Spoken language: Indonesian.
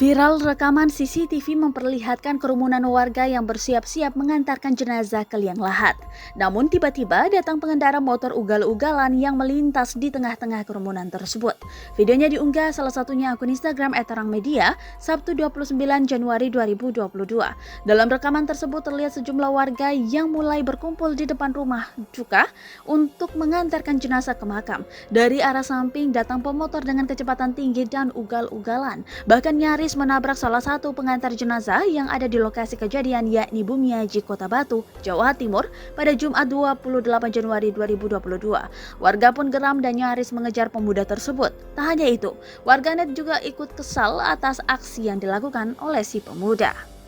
Viral rekaman CCTV memperlihatkan kerumunan warga yang bersiap-siap mengantarkan jenazah ke liang lahat. Namun tiba-tiba datang pengendara motor ugal-ugalan yang melintas di tengah-tengah kerumunan tersebut. Videonya diunggah salah satunya akun Instagram @terangmedia Sabtu 29 Januari 2022. Dalam rekaman tersebut terlihat sejumlah warga yang mulai berkumpul di depan rumah duka untuk mengantarkan jenazah ke makam. Dari arah samping datang pemotor dengan kecepatan tinggi dan ugal-ugalan. Bahkan nyaris menabrak salah satu pengantar jenazah yang ada di lokasi kejadian, yakni Bumiaji, Kota Batu, Jawa Timur pada Jumat 28 Januari 2022. Warga pun geram dan nyaris mengejar pemuda tersebut. Tak hanya itu, warganet juga ikut kesal atas aksi yang dilakukan oleh si pemuda.